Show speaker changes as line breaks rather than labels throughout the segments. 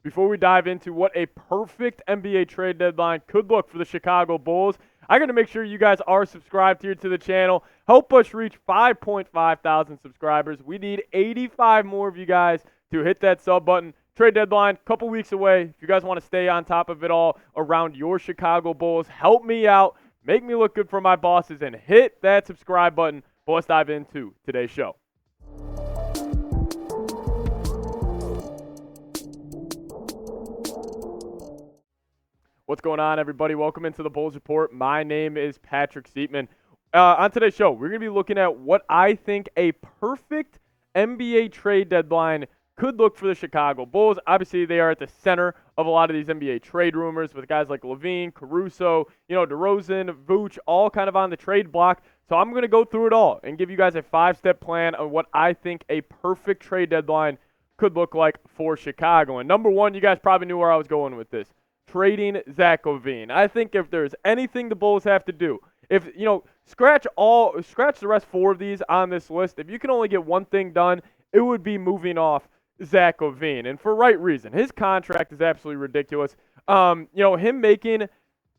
before we dive into what a perfect NBA trade deadline could look for the Chicago Bulls, I got to make sure you guys are subscribed here to the channel. Help us reach 5.5 thousand subscribers. We need 85 more of you guys to hit that sub button. Trade deadline, a couple weeks away. If you guys want to stay on top of it all around your Chicago Bulls, help me out, make me look good for my bosses, and hit that subscribe button. But let's dive into today's show. What's going on, everybody? Welcome into the Bulls Report. My name is Patrick Siepman. On today's show, we're going to be looking at what I think a perfect NBA trade deadline could look for the Chicago Bulls. Obviously, they are at the center of a lot of these NBA trade rumors with guys like LaVine, Caruso, DeRozan, Vucevic, all kind of on the trade block. So I'm going to go through it all and give you guys a 5-step plan of what I think a perfect trade deadline could look like for Chicago. And number one, you guys probably knew where I was going with this. Trading Zach LaVine. I think if there's anything the Bulls have to do, if, scratch the rest 4 of these on this list, if you can only get one thing done, it would be moving off Zach LaVine, and for right reason. His contract is absolutely ridiculous. Him making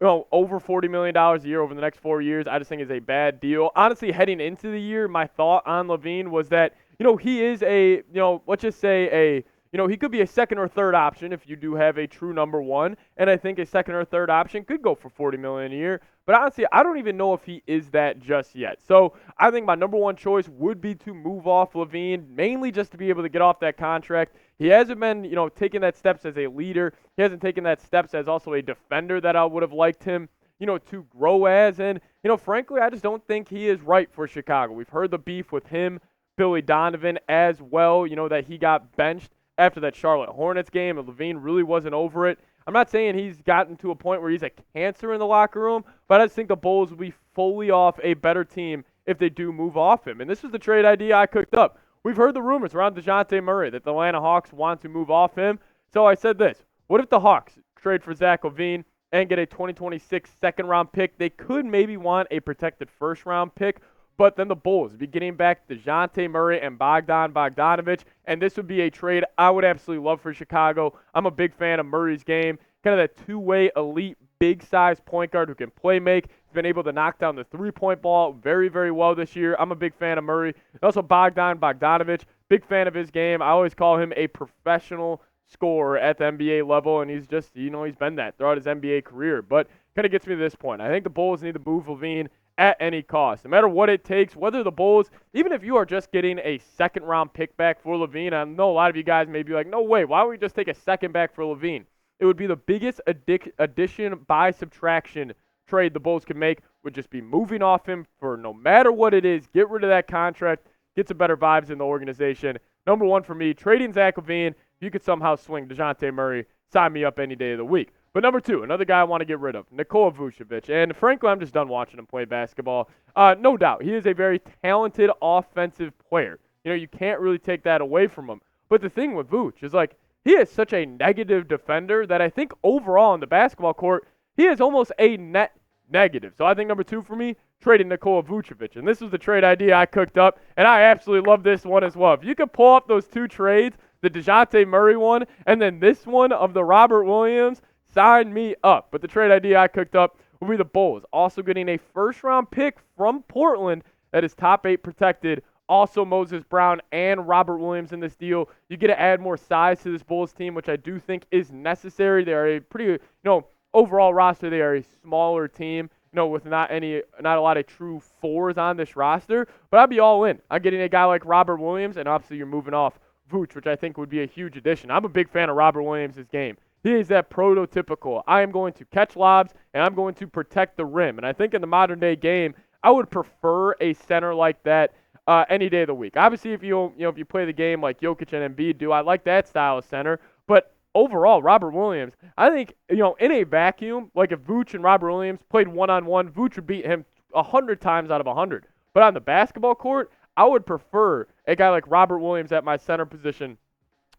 over $40 million a year over the next 4 years, I just think is a bad deal. Honestly, heading into the year, my thought on LaVine was that, he is a, let's just say he could be a second or third option if you do have a true number one, and I think a second or third option could go for $40 million a year. But honestly, I don't even know if he is that just yet. So I think my number one choice would be to move off LaVine, mainly just to be able to get off that contract. He hasn't been, taking that steps as a leader. He hasn't taken that steps as also a defender that I would have liked him, to grow as. And, frankly, I just don't think he is right for Chicago. We've heard the beef with him, Billy Donovan as well, that he got benched after that Charlotte Hornets game, and LaVine really wasn't over it. I'm not saying he's gotten to a point where he's a cancer in the locker room, but I just think the Bulls will be fully off a better team if they do move off him. And this is the trade idea I cooked up. We've heard the rumors around Dejounte Murray that the Atlanta Hawks want to move off him. So I said this: what if the Hawks trade for Zach LaVine and get a 2026 second-round pick? They could maybe want a protected first-round pick, but then the Bulls would be getting back Dejounte Murray and Bogdanovic, and this would be a trade I would absolutely love for Chicago. I'm a big fan of Murray's game, kind of that two-way elite big-size point guard who can play make. He's been able to knock down the three-point ball very, very well this year. I'm a big fan of Murray. Also Bogdanovic, big fan of his game. I always call him a professional scorer at the NBA level, and he's just, he's been that throughout his NBA career. But kind of gets me to this point. I think the Bulls need to move LaVine at any cost, no matter what it takes, whether the Bulls, even if you are just getting a second-round pick back for LaVine. I know a lot of you guys may be like, no way, why don't we just take a second back for LaVine? It would be the biggest addition by subtraction trade the Bulls could make, would just be moving off him for no matter what it is, get rid of that contract, get some better vibes in the organization. Number one for me, trading Zach LaVine. If you could somehow swing Dejounte Murray, sign me up any day of the week. But number two, another guy I want to get rid of, Nikola Vucevic. And frankly, I'm just done watching him play basketball. No doubt, he is a very talented offensive player. You can't really take that away from him. But the thing with Vuce is, he is such a negative defender that I think overall in the basketball court, he is almost a net negative. So I think number two for me, trading Nikola Vucevic. And this was the trade idea I cooked up, and I absolutely love this one as well. If you could pull up those two trades, the Dejounte Murray one, and then this one of the Robert Williams, sign me up. But the trade idea I cooked up will be the Bulls also getting a first-round pick from Portland that is top 8 protected. Also Moses Brown and Robert Williams in this deal. You get to add more size to this Bulls team, which I do think is necessary. They are a pretty, overall roster, they are a smaller team, with not a lot of true fours on this roster. But I'd be all in. I'm getting a guy like Robert Williams, and obviously you're moving off Vuce, which I think would be a huge addition. I'm a big fan of Robert Williams' game. He is that prototypical, I am going to catch lobs, and I'm going to protect the rim. And I think in the modern-day game, I would prefer a center like that any day of the week. Obviously, if you play the game like Jokic and Embiid do, I like that style of center. But overall, Robert Williams, I think, in a vacuum, like if Vuce and Robert Williams played one-on-one, Vuce would beat him 100 times out of 100. But on the basketball court, I would prefer a guy like Robert Williams at my center position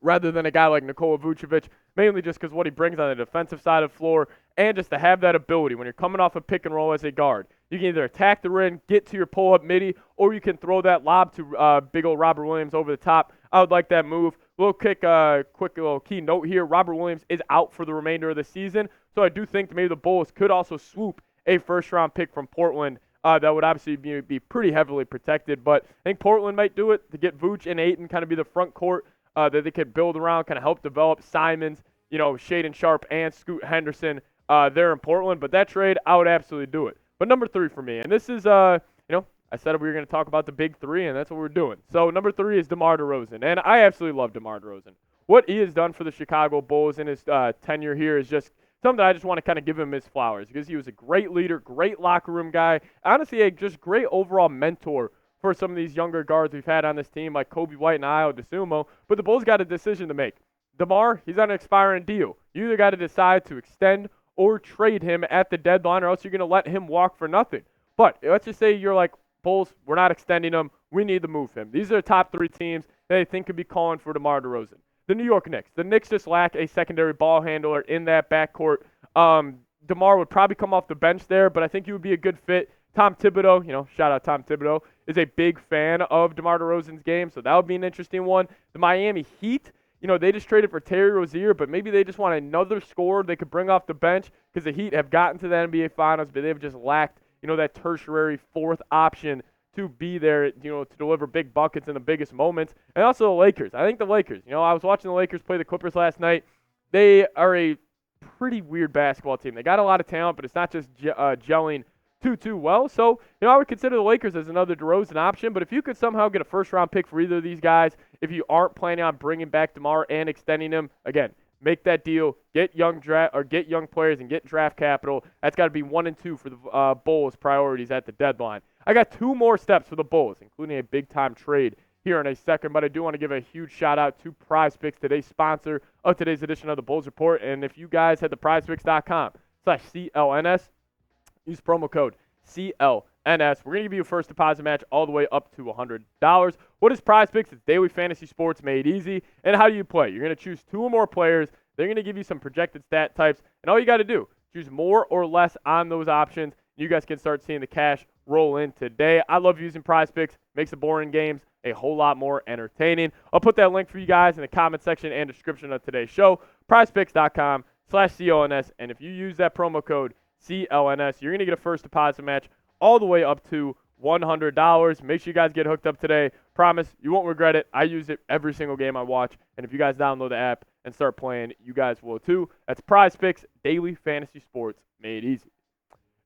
rather than a guy like Nikola Vucevic, mainly just because what he brings on the defensive side of the floor, and just to have that ability when you're coming off a pick and roll as a guard. You can either attack the rim, get to your pull-up midi, or you can throw that lob to big old Robert Williams over the top. I would like that move. quick little key note here. Robert Williams is out for the remainder of the season, so I do think maybe the Bulls could also swoop a first-round pick from Portland. That would obviously be pretty heavily protected, but I think Portland might do it to get Vooch and Ayton kind of be the front court that they could build around, kind of help develop Simons, Shaedon Sharpe and Scoot Henderson there in Portland. But that trade, I would absolutely do it. But number 3 for me, and this is, I said we were going to talk about the big 3, and that's what we're doing. So number 3 is DeMar DeRozan, and I absolutely love DeMar DeRozan. What he has done for the Chicago Bulls in his tenure here is just something that I just want to kind of give him his flowers, because he was a great leader, great locker room guy, honestly a just great overall mentor for some of these younger guards we've had on this team like Kobe White and Ayo Dosunmu. But the Bulls got a decision to make. DeMar, he's on an expiring deal. You either got to decide to extend or trade him at the deadline, or else you're going to let him walk for nothing. But let's just say you're like, Bulls, we're not extending him. We need to move him. These are the top 3 teams that I think could be calling for DeMar DeRozan. The New York Knicks. The Knicks just lack a secondary ball handler in that backcourt. DeMar would probably come off the bench there, but I think he would be a good fit. Tom Thibodeau, shout out Tom Thibodeau, is a big fan of DeMar DeRozan's game, so that would be an interesting one. The Miami Heat, they just traded for Terry Rozier, but maybe they just want another scorer they could bring off the bench, because the Heat have gotten to the NBA Finals, but they've just lacked, that tertiary fourth option to be there, to deliver big buckets in the biggest moments. And also the Lakers. I think the Lakers, I was watching the Lakers play the Clippers last night. They are a pretty weird basketball team. They got a lot of talent, but it's not just gelling too well. So, I would consider the Lakers as another DeRozan option. But if you could somehow get a first-round pick for either of these guys, if you aren't planning on bringing back DeMar and extending him, again, make that deal, get young players and get draft capital. That's got to be 1 and 2 for the Bulls' priorities at the deadline. I got 2 more steps for the Bulls, including a big-time trade here in a second, but I do want to give a huge shout-out to PrizePicks, today's sponsor of today's edition of the Bulls Report. And if you guys head to prizepicks.com/CLNS, use promo code CLNS. We're going to give you a first deposit match all the way up to $100. What is PrizePicks? It's daily fantasy sports made easy. And how do you play? You're going to choose 2 or more players. They're going to give you some projected stat types. And all you got to do, choose more or less on those options. You guys can start seeing the cash roll in today. I love using PrizePicks. Makes the boring games a whole lot more entertaining. I'll put that link for you guys in the comment section and description of today's show. PrizePicks.com/CLNS. And if you use that promo code CLNS, you're going to get a first deposit match all the way up to $100. Make sure you guys get hooked up today. Promise, you won't regret it. I use it every single game I watch. And if you guys download the app and start playing, you guys will too. That's PrizePicks, daily fantasy sports made easy.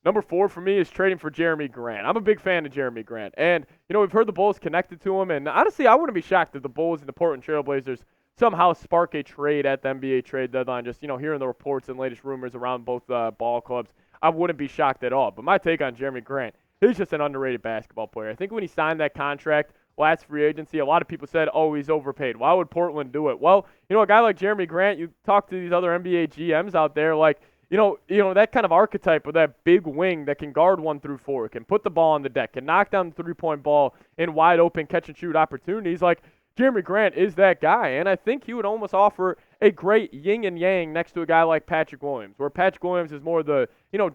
Number 4 for me is trading for Jerami Grant. I'm a big fan of Jerami Grant. And, we've heard the Bulls connected to him. And honestly, I wouldn't be shocked if the Bulls and the Portland Trailblazers somehow spark a trade at the NBA trade deadline. Just, hearing the reports and latest rumors around both ball clubs, I wouldn't be shocked at all. But my take on Jerami Grant, he's just an underrated basketball player. I think when he signed that contract last free agency, a lot of people said, oh, he's overpaid. Why would Portland do it? Well, a guy like Jerami Grant, you talk to these other NBA GMs out there, like, that kind of archetype of that big wing that can guard 1 through 4, can put the ball on the deck, can knock down the three-point ball in wide open catch-and-shoot opportunities. Like, Jerami Grant is that guy, and I think he would almost offer a great yin and yang next to a guy like Patrick Williams, where Patrick Williams is more the,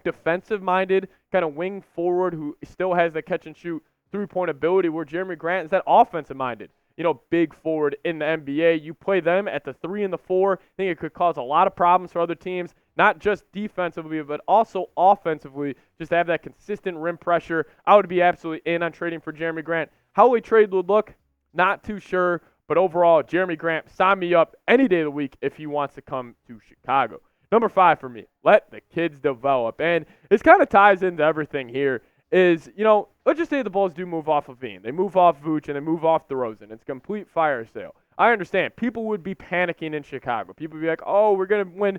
defensive-minded kind of wing forward who still has the catch-and-shoot three-point ability, where Jerami Grant is that offensive-minded, big forward in the NBA. You play them at the 3 and the 4. I think it could cause a lot of problems for other teams, not just defensively, but also offensively, just to have that consistent rim pressure. I would be absolutely in on trading for Jerami Grant. How a trade would look, not too sure, but overall, Jerami Grant, sign me up any day of the week if he wants to come to Chicago. Number 5 for me, let the kids develop. And this kind of ties into everything here. Is, let's just say the Bulls do move off LaVine. They move off Vooch and they move off DeRozan. It's a complete fire sale. I understand. People would be panicking in Chicago. People would be like, oh, we're going to win,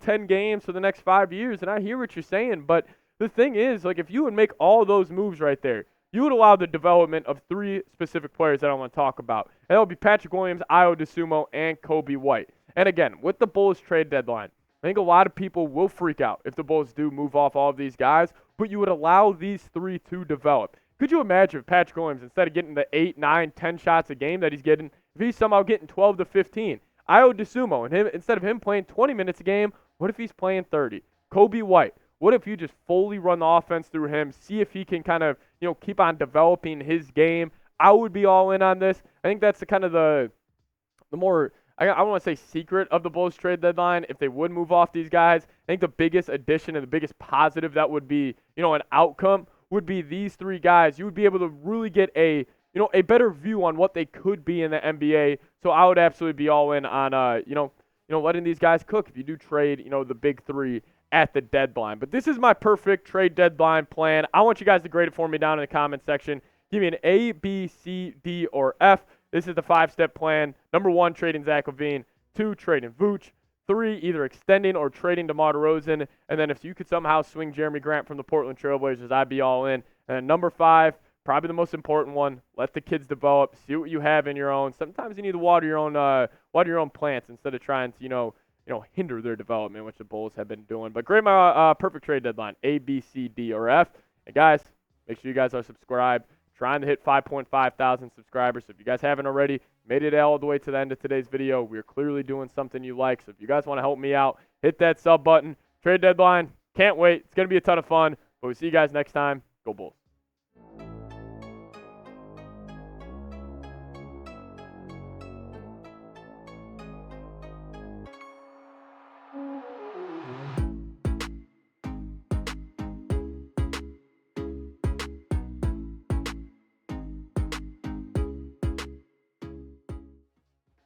10 games for the next 5 years. And I hear what you're saying. But the thing is, like, if you would make all those moves right there, you would allow the development of 3 specific players that I want to talk about. And that would be Patrick Williams, Ayo Dosunmu, and Kobe White. And again, with the Bulls trade deadline, I think a lot of people will freak out if the Bulls do move off all of these guys, but you would allow these 3 to develop. Could you imagine if Patrick Williams, instead of getting the 8, 9, 10 shots a game that he's getting, if he's somehow getting 12 to 15? Ayo Dosunmu, and him, instead of him playing 20 minutes a game, what if he's playing 30? Kobe White, what if you just fully run the offense through him, see if he can kind of, keep on developing his game? I would be all in on this. I think that's the kind of the more I want to say secret of the Bulls trade deadline, if they would move off these guys, I think the biggest addition and the biggest positive that would be, an outcome would be these three guys. You would be able to really get a better view on what they could be in the NBA. So I would absolutely be all in on, letting these guys cook if you do trade, the big three at the deadline. But this is my perfect trade deadline plan. I want you guys to grade it for me down in the comment section. Give me an A, B, C, D, or F. This is the 5-step plan. Number 1, trading Zach LaVine. 2, trading Vooch. 3, either extending or trading DeMar DeRozan. And then if you could somehow swing Jerami Grant from the Portland Trailblazers, I'd be all in. And then number 5, probably the most important one, let the kids develop. See what you have in your own. Sometimes you need to water your own plants instead of trying to, hinder their development, which the Bulls have been doing. But grade my perfect trade deadline, A, B, C, D, or F. And guys, make sure you guys are subscribed. Trying to hit 5.5 thousand subscribers. So if you guys haven't already, made it all the way to the end of today's video. We're clearly doing something you like. So if you guys want to help me out, hit that sub button. Trade deadline. Can't wait. It's going to be a ton of fun. But we'll see you guys next time. Go Bulls.